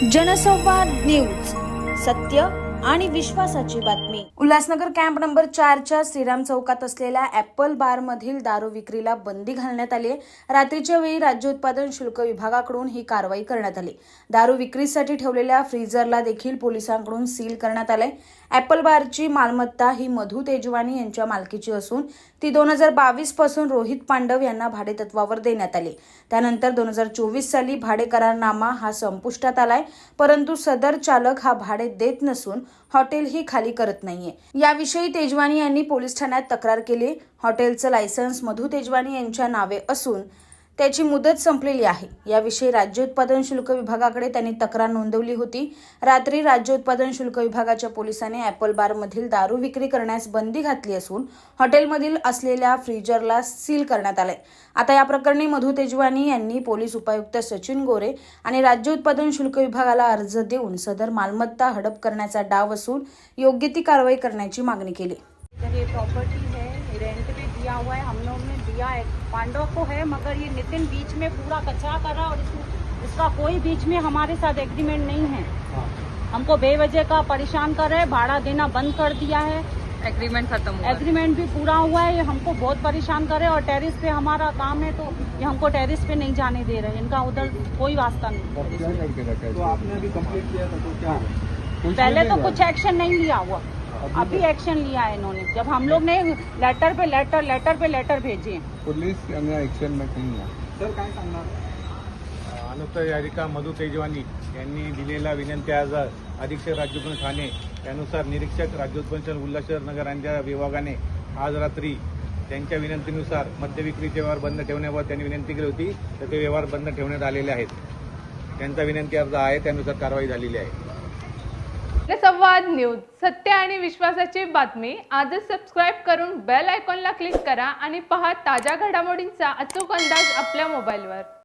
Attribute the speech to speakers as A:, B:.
A: जनसंवाद न्यूज, सत्य आणि विश्वासाची बातमी। उल्हासनगर कॅम्प नंबर 4च्या श्रीराम चौकात असलेल्या ॲपल बार मधील दारू विक्रीला बंदी घालण्यात आली। रात्रीच्या वेळी राज्य उत्पादन शुल्क विभागाकडून ही कारवाई करण्यात आली। दारू विक्रीसाठी ठेवलेल्या फ्रीजरला देखील पोलिसांकडून सील करण्यात आले। ॲपल बारची मालमत्ता ही मधु तेजवानी यांच्या मालकीची असून ती 2022 पासून रोहित पांडव यांना भाडेतत्वावर देण्यात आली। त्यानंतर 2024 साली भाडे करारनामा हा संपुष्टात आलाय, परंतु सदर चालक हा भाडे देत नसून हॉटेल ही खाली करत नाहीये। याविषयी तेजवानी यांनी पोलीस ठाण्यात तक्रार केली। हॉटेलचं लायसन्स मधु तेजवानी यांच्या नावे असून त्याची मुदत संपलेली आहे। याविषयी राज्य उत्पादन शुल्क विभागाकडे त्यांनी तक्रार नोंदवली होती। रात्री राज्य उत्पादन शुल्क विभागाच्या पोलिसांनी ॲपल बार मधील दारू विक्री करण्यास बंदी घातली असून हॉटेलमधील असलेल्या फ्रीजरला सील करण्यात आले। आता या प्रकरणी मधु तेजवानी यांनी पोलीस उपायुक्त सचिन गोरे आणि राज्य उत्पादन शुल्क विभागाला अर्ज देऊन सदर मालमत्ता हडप करण्याचा डाव असून योग्य ती कारवाई करण्याची मागणी केली।
B: ये प्रॉपर्टी है, रेंट पे दिया हुआ है, हम लोग ने दिया है, पांडव को है, मगर ये नितिन बीच में पूरा कचरा कर रहा और इसका कोई बीच में हमारे साथ एग्रीमेंट नहीं है। हमको बेवजह का परेशान कर रहे हैं, भाड़ा देना बंद कर दिया है,
C: एग्रीमेंट खत्म हुआ,
B: एग्रीमेंट भी पूरा हुआ है। ये हमको बहुत परेशान कर रहे हैं और टेरिस पे हमारा काम है, तो ये हमको टेरिस पे नहीं जाने दे रहे हैं। इनका उधर कोई वास्ता नहीं।
D: तो आपने अभी कंप्लीट किया था तो क्या
B: पहले तो कुछ एक्शन नहीं लिया हुआ, अभी एक्शन लिया है इन्होंने। जब हम लोग ने लेटर पे लेटर भेजे हैं।
D: पुलिस एक्शन में नहीं है सर, काय सांगणार?
E: अनुक्त याचिका मधु तेजवानी यांनी दिलेला विनंती अर्ज अधीक्षक राज्योत्पन्न ठाणे त्यानुसार निरीक्षक राज्योत्पन्न उल्हासनगर नगर यांच्या विभागाने आज रात्री त्यांच्या विनंतीनुसार मद्य विक्रीचे व्यवहार बंद ठेवण्याबाबत त्यांनी विनंती केली होती, तर ते व्यवहार बंद ठेवण्यात आलेले आहेत। त्यांचा विनंती अर्ज आहे, त्यानुसार कारवाई झालेली आहे।
C: संवाद न्यूज, सत्य आणि विश्वासाची बातमी। आजच सबस्क्राइब करून बेल आयकॉनला क्लिक करा आणि पहा ताज्या घडामोडींचा अचूक अंदाज आपल्या मोबाईलवर।